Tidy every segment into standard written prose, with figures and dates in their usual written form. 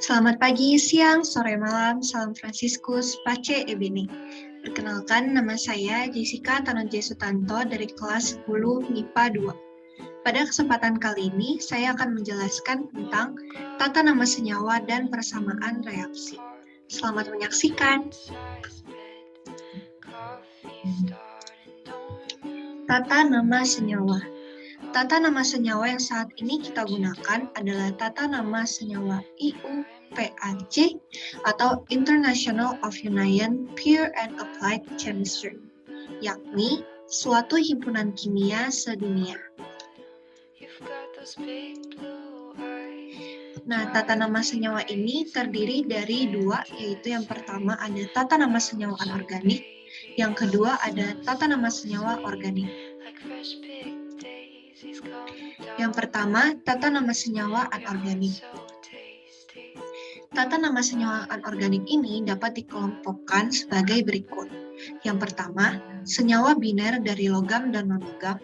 Selamat pagi, siang, sore, malam, salam Fransiskus, Pace Ebene. Perkenalkan, nama saya Jessica Tanonje Sutanto dari kelas 10 MIPA 2. Pada kesempatan kali ini, saya akan menjelaskan tentang tata nama senyawa dan persamaan reaksi. Selamat menyaksikan. Tata nama senyawa. Tata nama senyawa yang saat ini kita gunakan adalah tata nama senyawa IUPAC atau International of Union Pure and Applied Chemistry, yakni suatu himpunan kimia sedunia. Nah, tata nama senyawa ini terdiri dari dua, yaitu yang pertama ada tata nama senyawa anorganik, yang kedua ada tata nama senyawa organik. Yang pertama, tata nama senyawa anorganik. Tata nama senyawa anorganik ini dapat dikelompokkan sebagai berikut. Yang pertama, senyawa biner dari logam dan non-logam.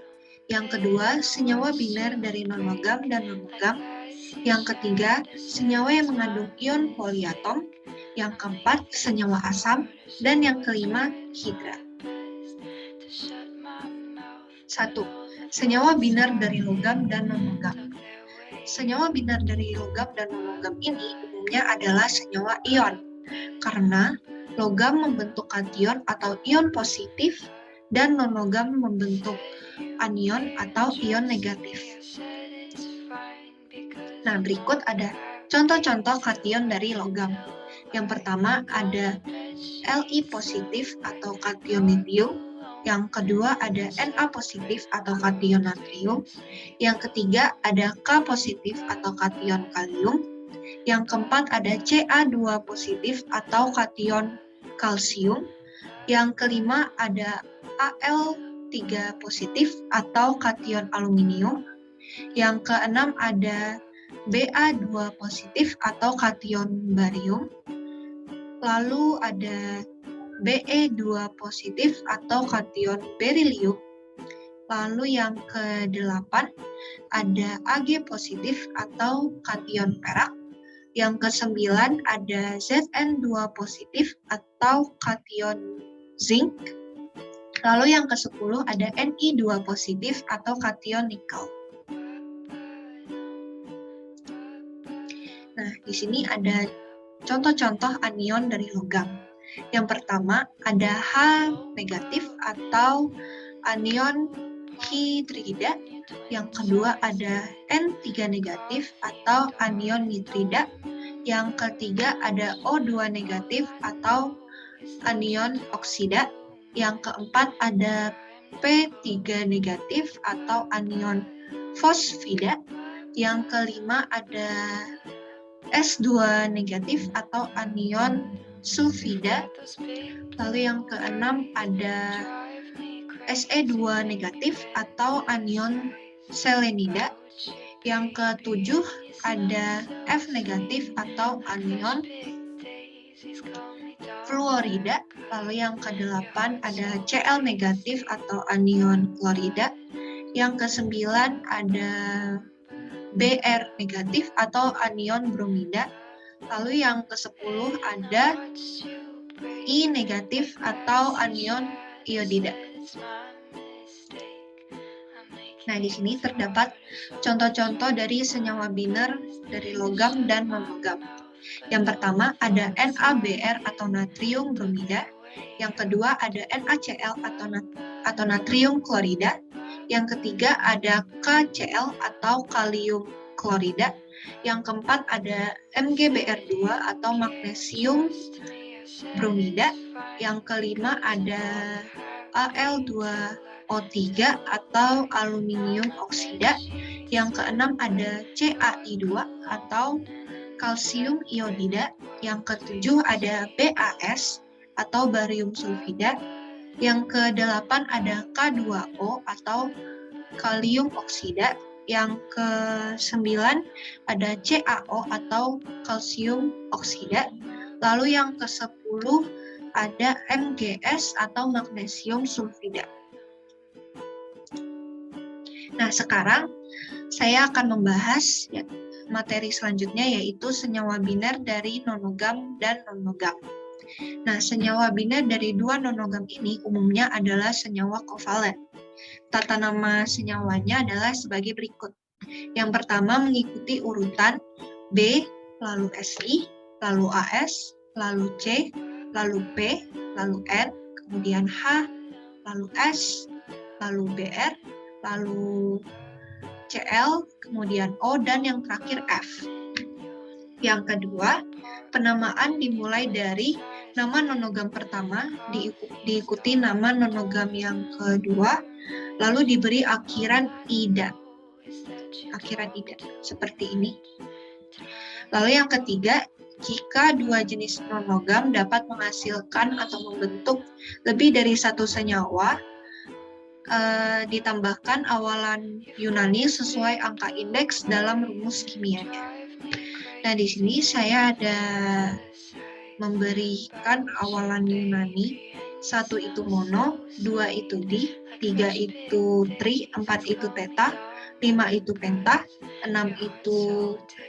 Yang kedua, senyawa biner dari non-logam dan non-logam. Yang ketiga, senyawa yang mengandung ion poliatom. Yang keempat, senyawa asam. Dan yang kelima, hidra. 1. Senyawa biner dari logam dan non-logam. Senyawa biner dari logam dan non-logam ini umumnya adalah senyawa ion, karena logam membentuk kation atau ion positif dan non-logam membentuk anion atau ion negatif. Nah, berikut ada contoh-contoh kation dari logam. Yang pertama ada Li positif atau kation litium. Yang kedua ada Na positif atau kation natrium. Yang ketiga ada K positif atau kation kalium. Yang keempat ada Ca2 positif atau kation kalsium. Yang kelima ada Al3 positif atau kation aluminium. Yang keenam ada Ba2 positif atau kation barium. Lalu ada Be2 positif atau kation berilium. Lalu yang ke-8 ada Ag positif atau kation perak. Yang ke-9 ada Zn2 positif atau kation zinc. Lalu yang ke-10 ada Ni2 positif atau kation nikel. Nah, di sini ada contoh-contoh anion dari logam. Yang pertama ada H negatif atau anion hidrida. Yang kedua ada N3 negatif atau anion nitrida. Yang ketiga ada O2 negatif atau anion oksida. Yang keempat ada P3 negatif atau anion fosfida. Yang kelima ada S2 negatif atau anion sulfida. Lalu yang keenam ada Se2 negatif atau anion selenida. Yang ketujuh ada F negatif atau anion fluorida. Lalu yang kedelapan ada Cl negatif atau anion klorida. Yang kesembilan ada Br negatif atau anion bromida. Lalu yang ke-10 ada I negatif atau anion iodida. Nah, di sini terdapat contoh-contoh dari senyawa biner dari logam dan non-logam. Yang pertama ada NaBr atau natrium bromida. Yang kedua ada NaCl atau natrium klorida. Yang ketiga ada KCl atau kalium klorida. Yang keempat ada MgBr2 atau magnesium bromida. Yang kelima ada Al2O3 atau aluminium oksida. Yang keenam ada Cai2 atau kalsium iodida. Yang ketujuh ada Bas atau barium sulfida. Yang kedelapan ada K2O atau kalium oksida. Yang ke-9 ada CaO atau kalsium oksida. Lalu yang ke-10 ada Mgs atau magnesium sulfida. Nah, sekarang saya akan membahas materi selanjutnya yaitu senyawa biner dari nonogam dan nonogam. Nah, senyawa biner dari dua nonogam ini umumnya adalah senyawa kovalen. Tata nama senyawanya adalah sebagai berikut. Yang pertama mengikuti urutan B, lalu Si, lalu As, lalu C, lalu P, lalu N, kemudian H, lalu S, lalu Br, lalu Cl, kemudian O, dan yang terakhir F. Yang kedua, penamaan dimulai dari nama nonogam pertama, diikuti nama nonogam yang kedua, lalu diberi akhiran ida. Akhiran ida, seperti ini. Lalu yang ketiga, jika dua jenis nonogam dapat menghasilkan atau membentuk lebih dari satu senyawa, ditambahkan awalan Yunani sesuai angka indeks dalam rumus kimianya. Nah, di sini saya ada memberikan awalan Yunani. 1 itu mono, 2 itu di, 3 itu tri, 4 itu teta, 5 itu penta, 6 itu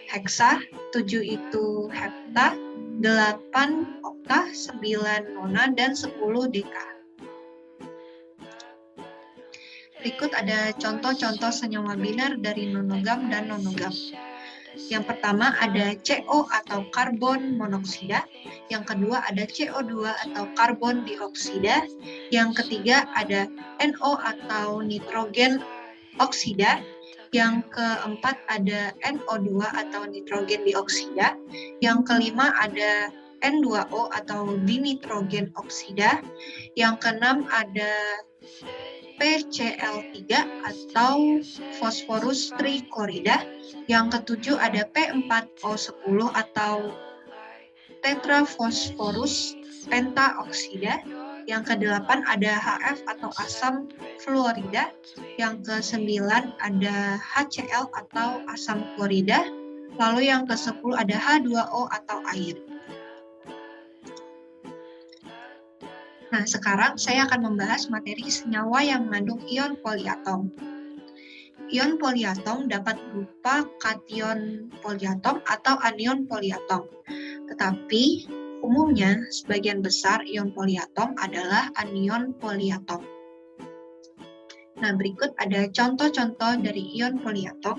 heksa, 7 itu hepta, 8 okta, 9 nona, dan 10 deka. Berikut ada contoh-contoh senyawa biner dari nonogam dan nonogam. Yang pertama ada CO atau karbon monoksida, yang kedua ada CO2 atau karbon dioksida, yang ketiga ada NO atau nitrogen oksida, yang keempat ada NO2 atau nitrogen dioksida, yang kelima ada N2O atau dinitrogen oksida, yang keenam ada PCl3 atau fosforus triklorida, yang ketujuh ada P4O10 atau tetrafosforus pentaoksida, yang kedelapan ada HF atau asam fluorida, yang kesembilan ada HCl atau asam klorida, lalu yang ke-10 ada H2O atau air. Nah, sekarang saya akan membahas materi senyawa yang mengandung ion poliatom. Ion poliatom dapat berupa kation poliatom atau anion poliatom. Tetapi, umumnya sebagian besar ion poliatom adalah anion poliatom. Nah, berikut ada contoh-contoh dari ion poliatom.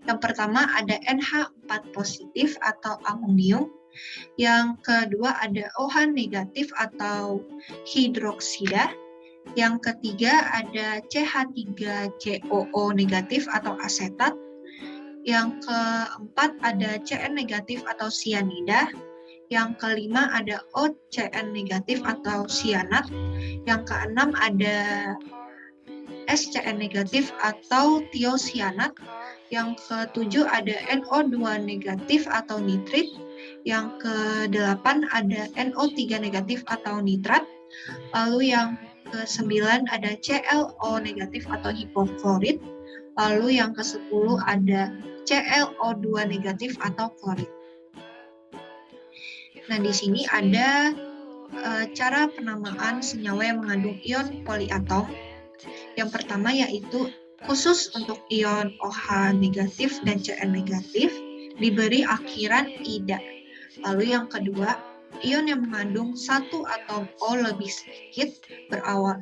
Yang pertama ada NH4 positif atau amonium. Yang kedua ada OH negatif atau hidroksida. Yang ketiga ada CH3COO negatif atau asetat. Yang keempat ada Cn negatif atau sianida. Yang kelima ada OCN negatif atau sianat. Yang keenam ada SCN negatif atau tiosianat. Yang ketujuh ada NO2 negatif atau nitrit. Yang ke-8 ada NO3 negatif atau nitrat. Lalu yang ke-9 ada ClO negatif atau hipoklorit. Lalu yang ke-10 ada ClO2 negatif atau klorit. Nah, di sini ada cara penamaan senyawa yang mengandung ion poliatom. Yang pertama yaitu khusus untuk ion OH negatif dan Cn negatif diberi akhiran ida. Lalu yang kedua, ion yang mengandung satu atom O lebih sedikit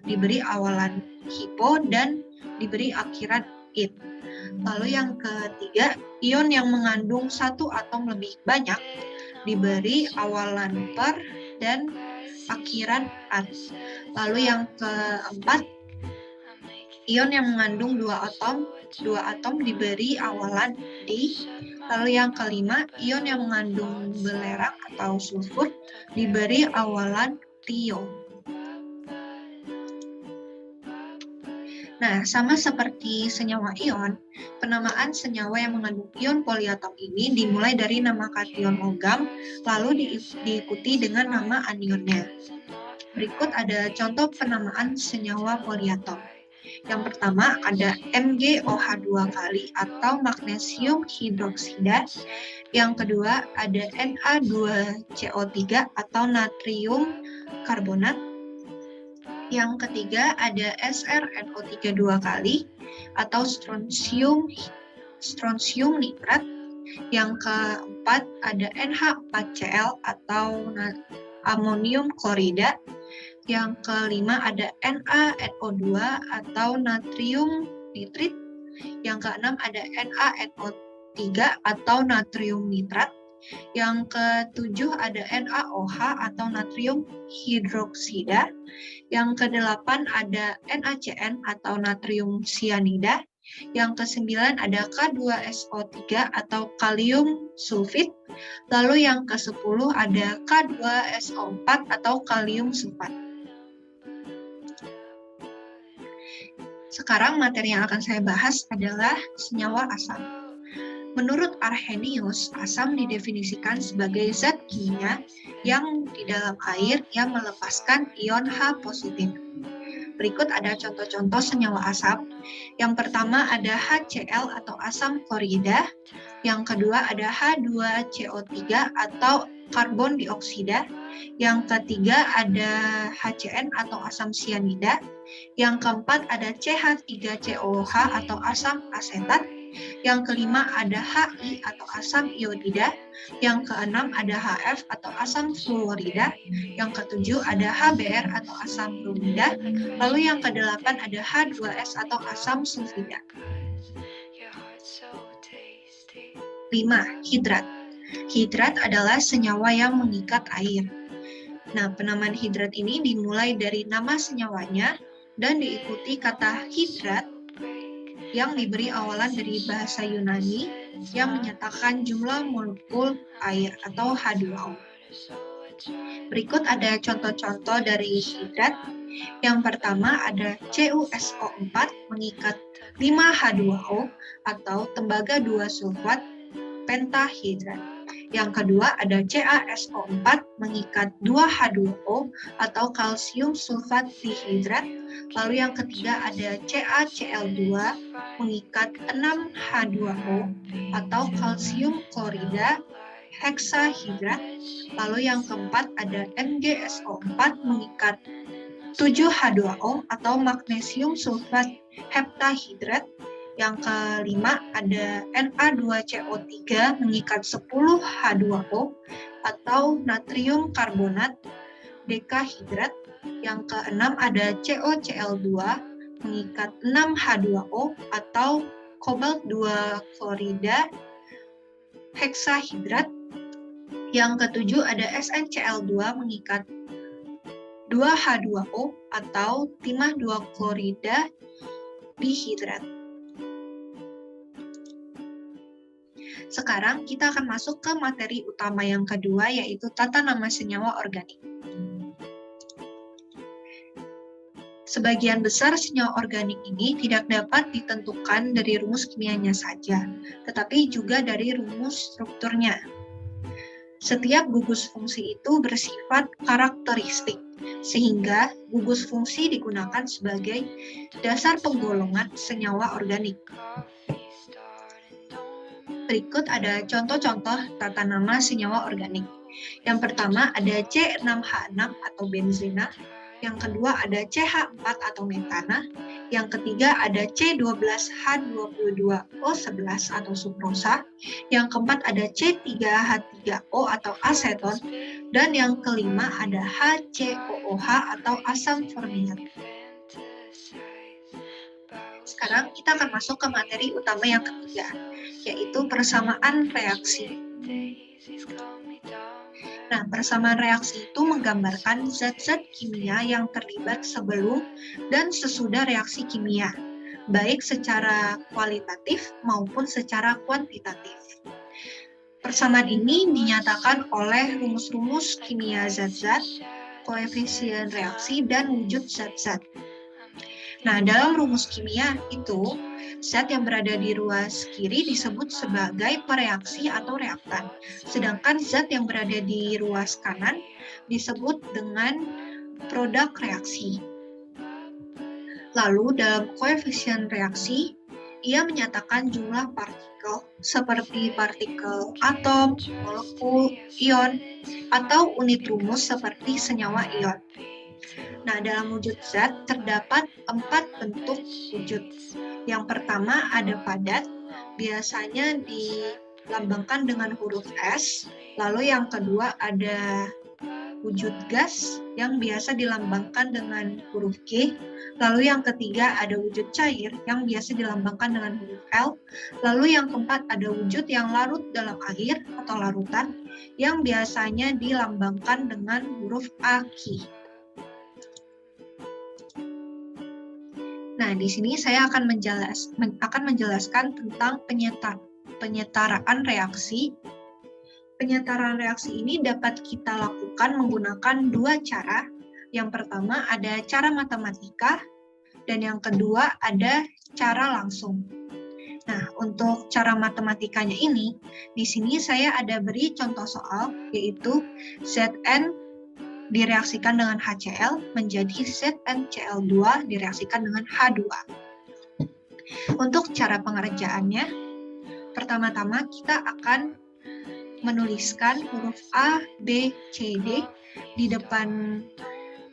diberi awalan hipo dan diberi akhiran id. Lalu yang ketiga, ion yang mengandung satu atom lebih banyak diberi awalan per dan akhiran ad. Lalu yang keempat, ion yang mengandung dua atom diberi awalan di. Lalu yang kelima, ion yang mengandung belerang atau sulfur diberi awalan tio. Nah, sama seperti senyawa ion, penamaan senyawa yang mengandung ion poliatom ini dimulai dari nama kation logam, lalu diikuti dengan nama anionnya. Berikut ada contoh penamaan senyawa poliatom. Yang pertama ada MgOH2 kali atau magnesium hidroksida. Yang kedua ada Na2CO3 atau natrium karbonat. Yang ketiga ada SrNO3 2 kali atau strontium nitrat. Yang keempat ada NH4Cl atau amonium klorida. Yang kelima ada NaNO2 atau natrium nitrit. Yang keenam ada NaNO3 atau natrium nitrat. Yang ketujuh ada NaOH atau natrium hidroksida. Yang kedelapan ada NaCN atau natrium sianida. Yang kesembilan ada K2SO3 atau kalium sulfit. Lalu yang ke-10 ada K2SO4 atau kalium sulfat. Sekarang materi yang akan saya bahas adalah senyawa asam. Menurut Arrhenius, asam didefinisikan sebagai zat kimia yang di dalam air yang melepaskan ion H positif. Berikut ada contoh-contoh senyawa asam. Yang pertama ada HCl atau asam klorida. Yang kedua ada H2CO3 atau karbon dioksida. Yang ketiga ada HCN atau asam sianida. Yang keempat ada CH3COH atau asam asetat. Yang kelima ada HI atau asam iodida. Yang keenam ada HF atau asam fluorida. Yang ketujuh ada HBr atau asam bromida. Lalu yang kedelapan ada H2S atau asam sulfida. 5. Hidrat. Hidrat adalah senyawa yang mengikat air. Nah, penamaan hidrat ini dimulai dari nama senyawanya dan diikuti kata hidrat yang diberi awalan dari bahasa Yunani yang menyatakan jumlah molekul air atau H2O. Berikut ada contoh-contoh dari hidrat. Yang pertama ada CuSO4 mengikat 5H2O atau tembaga 2 sulfat pentahidrat. Yang kedua ada CaSO4 mengikat 2H2O atau kalsium sulfat dihidrat. Lalu yang ketiga ada CaCl2 mengikat 6H2O atau kalsium klorida heksahidrat. Lalu yang keempat ada MgSO4 mengikat 7H2O atau magnesium sulfat heptahidrat. Yang kelima ada Na2CO3 mengikat 10H2O atau natrium karbonat dekahidrat. Yang keenam ada COCl2 mengikat 6H2O atau kobalt 2 klorida heksahidrat. Yang ketujuh ada SnCl2 mengikat 2H2O atau timah 2 klorida dihidrat. Sekarang kita akan masuk ke materi utama yang kedua, yaitu tata nama senyawa organik. Sebagian besar senyawa organik ini tidak dapat ditentukan dari rumus kimianya saja, tetapi juga dari rumus strukturnya. Setiap gugus fungsi itu bersifat karakteristik, sehingga gugus fungsi digunakan sebagai dasar penggolongan senyawa organik. Berikut ada contoh-contoh tata nama senyawa organik. Yang pertama ada C6H6 atau benzena. Yang kedua ada CH4 atau metana. Yang ketiga ada C12H22O11 atau sukrosa. Yang keempat ada C3H3O atau aseton. Dan yang kelima ada HCOOH atau asam formiat. Sekarang kita akan masuk ke materi utama yang ketiga, yaitu persamaan reaksi. Nah, persamaan reaksi itu menggambarkan zat-zat kimia yang terlibat sebelum dan sesudah reaksi kimia, baik secara kualitatif maupun secara kuantitatif. Persamaan ini dinyatakan oleh rumus-rumus kimia zat-zat, koefisien reaksi, dan wujud zat-zat. Nah, dalam rumus kimia itu, zat yang berada di ruas kiri disebut sebagai pereaksi atau reaktan, sedangkan zat yang berada di ruas kanan disebut dengan produk reaksi. Lalu, dalam koefisien reaksi, ia menyatakan jumlah partikel seperti partikel atom, molekul, ion, atau unit rumus seperti senyawa ion. Nah, dalam wujud zat terdapat 4 bentuk wujud. Yang pertama ada padat, biasanya dilambangkan dengan huruf S, lalu yang kedua ada wujud gas yang biasa dilambangkan dengan huruf G, lalu yang ketiga ada wujud cair yang biasa dilambangkan dengan huruf L, lalu yang keempat ada wujud yang larut dalam air atau larutan yang biasanya dilambangkan dengan huruf AQ. Nah, di sini saya akan menjelaskan tentang penyetaraan reaksi. Penyetaraan reaksi ini dapat kita lakukan menggunakan dua cara. Yang pertama ada cara matematika, dan yang kedua ada cara langsung. Nah, untuk cara matematikanya ini, di sini saya ada beri contoh soal, yaitu Zn direaksikan dengan HCl menjadi ZnCl2 direaksikan dengan H2. Untuk cara pengerjaannya, pertama-tama kita akan menuliskan huruf A, B, C, D di depan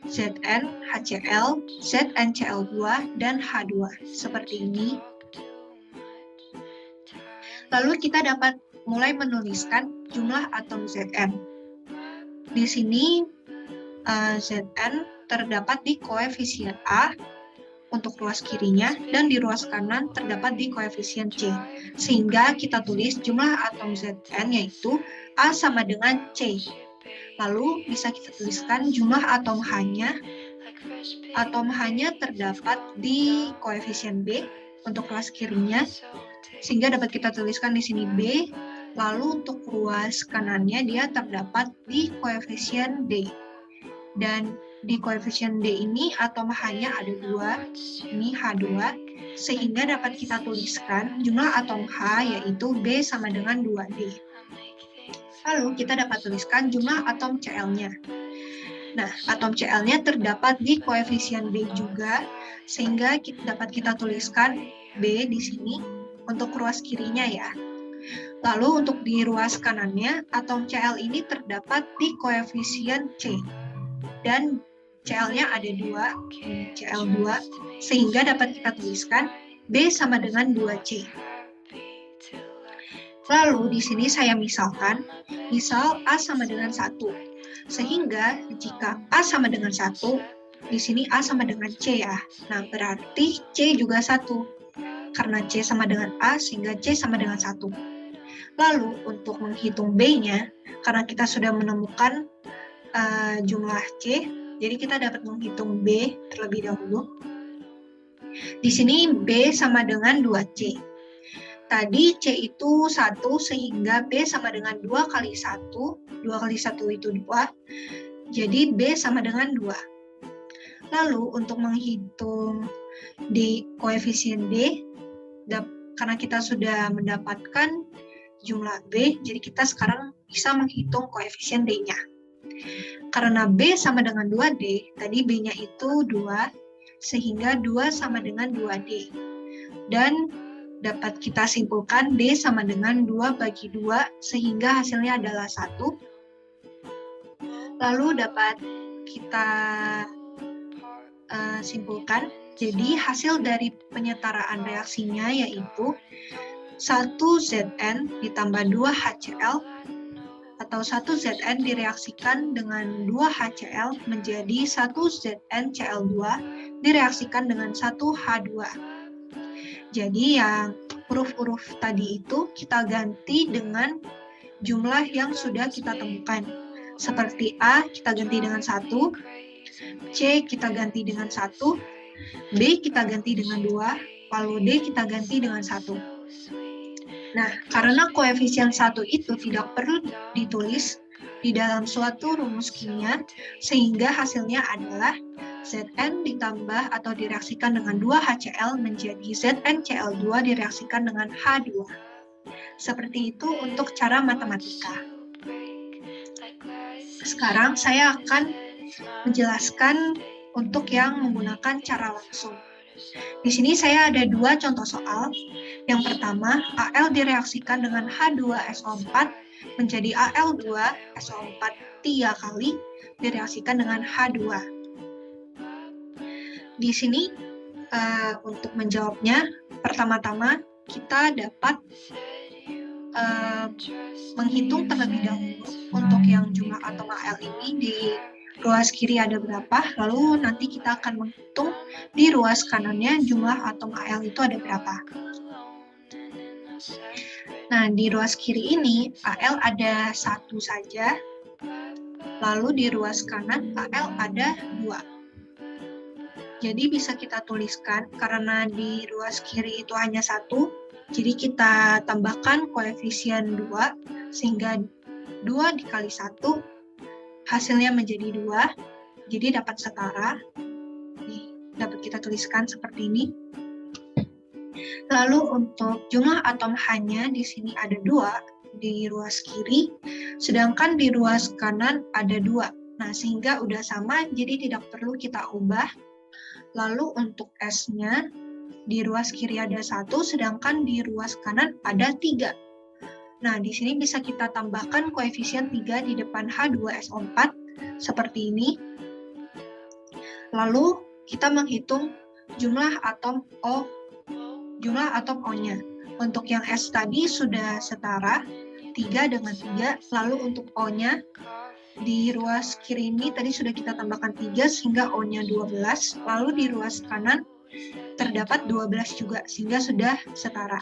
Zn, HCl, ZnCl2, dan H2. Seperti ini. Lalu kita dapat mulai menuliskan jumlah atom Zn. Di sini Zn terdapat di koefisien A untuk ruas kirinya, dan di ruas kanan terdapat di koefisien C. Sehingga kita tulis jumlah atom Zn yaitu A sama dengan C. Lalu bisa kita tuliskan jumlah atom H-nya. Atom H-nya terdapat di koefisien B untuk ruas kirinya, sehingga dapat kita tuliskan di sini B. Lalu untuk ruas kanannya dia terdapat di koefisien D. Dan di koefisien D ini atom H-nya ada 2, ini H2, sehingga dapat kita tuliskan jumlah atom H yaitu B sama dengan 2D. Lalu kita dapat tuliskan jumlah atom Cl-nya. Nah, atom Cl-nya terdapat di koefisien B juga, sehingga dapat kita tuliskan B di sini untuk ruas kirinya ya. Lalu untuk di ruas kanannya, atom Cl ini terdapat di koefisien C. Dan Cl-nya ada 2, Cl2, sehingga dapat kita tuliskan B sama dengan 2C. Lalu di sini saya misalkan, misal A sama dengan 1. Sehingga jika A sama dengan 1, di sini A sama dengan C ya. Nah, berarti C juga 1. Karena C sama dengan A, sehingga C sama dengan 1. Lalu untuk menghitung B-nya, karena kita sudah menemukan jumlah C, jadi kita dapat menghitung B terlebih dahulu. Di sini B sama dengan 2C. Tadi C itu 1, sehingga B sama dengan 2 kali 1. 2 kali 1 itu 2. Jadi B sama dengan 2. Lalu untuk menghitung di koefisien D, karena kita sudah mendapatkan jumlah B, jadi kita sekarang bisa menghitung koefisien D-nya. Karena B sama dengan 2D, tadi B-nya itu 2, sehingga 2 sama dengan 2D. Dan dapat kita simpulkan D sama dengan 2 bagi 2, sehingga hasilnya adalah 1. Lalu dapat kita simpulkan, jadi hasil dari penyetaraan reaksinya yaitu 1 Zn ditambah 2 HCl, atau 1 Zn direaksikan dengan 2 HCl menjadi 1 ZnCl2 direaksikan dengan 1 H2. Jadi yang huruf-huruf tadi itu kita ganti dengan jumlah yang sudah kita temukan. Seperti A kita ganti dengan 1, C kita ganti dengan 1, B kita ganti dengan 2, lalu D kita ganti dengan 1. Nah, karena koefisien 1 itu tidak perlu ditulis di dalam suatu rumus kimia, sehingga hasilnya adalah Zn ditambah atau direaksikan dengan 2 HCl menjadi ZnCl2 direaksikan dengan H2. Seperti itu untuk cara matematika. Sekarang saya akan menjelaskan untuk yang menggunakan cara langsung. Di sini saya ada 2 contoh soal. Yang pertama, Al direaksikan dengan H2SO4 menjadi Al2SO4 3 kali direaksikan dengan H2. Di sini untuk menjawabnya, pertama-tama kita dapat menghitung terlebih dahulu untuk yang jumlah atom Al ini di ruas kiri ada berapa, lalu nanti kita akan menghitung di ruas kanannya jumlah atom Al itu ada berapa. Nah, di ruas kiri ini Al ada 1 saja, lalu di ruas kanan Al ada 2. Jadi bisa kita tuliskan, karena di ruas kiri itu hanya 1, jadi kita tambahkan koefisien 2, sehingga 2 dikali 1, hasilnya menjadi 2, jadi dapat setara. Nih, dapat kita tuliskan seperti ini. Lalu untuk jumlah atom H-nya di sini ada 2 di ruas kiri, sedangkan di ruas kanan ada 2. Nah, sehingga udah sama, jadi tidak perlu kita ubah. Lalu untuk S-nya, di ruas kiri ada 1, sedangkan di ruas kanan ada 3. Nah, di sini bisa kita tambahkan koefisien 3 di depan H2SO4, seperti ini. Lalu, kita menghitung jumlah atom O-nya. Untuk yang S tadi sudah setara, 3 dengan 3, lalu untuk O-nya, di ruas kiri ini tadi sudah kita tambahkan 3 sehingga O-nya 12, lalu di ruas kanan terdapat 12 juga sehingga sudah setara.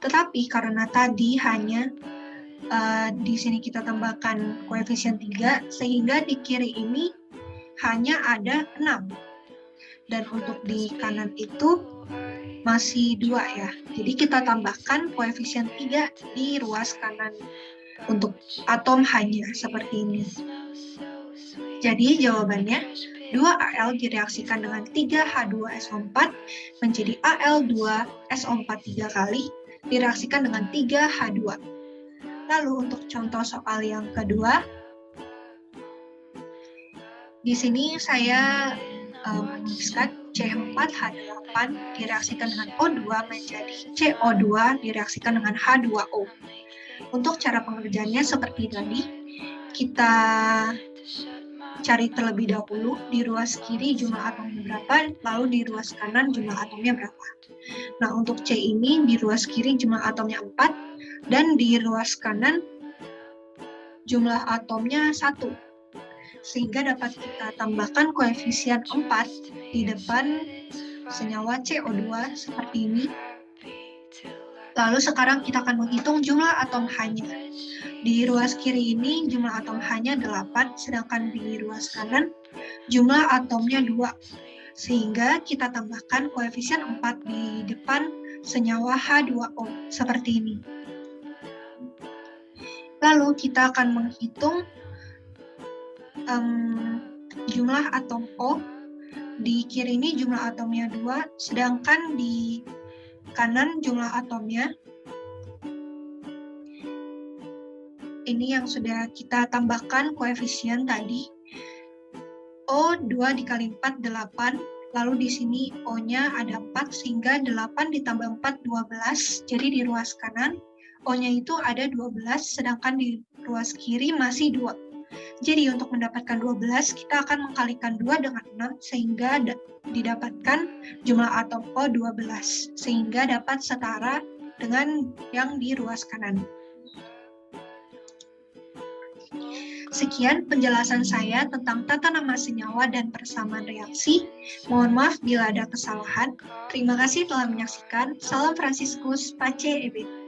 Tetapi karena tadi hanya di sini kita tambahkan koefisien 3 sehingga di kiri ini hanya ada 6. Dan untuk di kanan itu masih 2 ya. Jadi kita tambahkan koefisien 3 di ruas kanan untuk atom H-nya seperti ini. Jadi jawabannya 2Al direaksikan dengan 3H2SO4 menjadi Al2SO4 3 kali direaksikan dengan 3H2. Lalu untuk contoh soal yang kedua, di sini saya menuliskan C4H8 direaksikan dengan O2 menjadi CO2 direaksikan dengan H2O. Untuk cara pengerjaannya seperti tadi, kita cari terlebih dahulu di ruas kiri jumlah atomnya berapa, lalu di ruas kanan jumlah atomnya berapa. Nah, untuk C ini di ruas kiri jumlah atomnya 4, dan di ruas kanan jumlah atomnya 1. Sehingga dapat kita tambahkan koefisien 4 di depan senyawa CO2 seperti ini. Lalu sekarang kita akan menghitung jumlah atom H-nya. Di ruas kiri ini jumlah atom H-nya 8, sedangkan di ruas kanan jumlah atomnya 2. Sehingga kita tambahkan koefisien 4 di depan senyawa H2O, seperti ini. Lalu kita akan menghitung jumlah atom O. Di kiri ini jumlah atomnya 2, sedangkan di kanan jumlah atomnya ini yang sudah kita tambahkan koefisien tadi. O 2 dikali 4, 8. Lalu di sini O-nya ada 4, sehingga 8 ditambah 4, 12. Jadi di ruas kanan, O-nya itu ada 12, sedangkan di ruas kiri masih 2. Jadi untuk mendapatkan 12, kita akan mengkalikan 2 dengan 6, sehingga didapatkan jumlah atom O 12, sehingga dapat setara dengan yang di ruas kanan. Sekian penjelasan saya tentang tata nama senyawa dan persamaan reaksi. Mohon maaf bila ada kesalahan. Terima kasih telah menyaksikan. Salam Fransiskus Pace Ebet.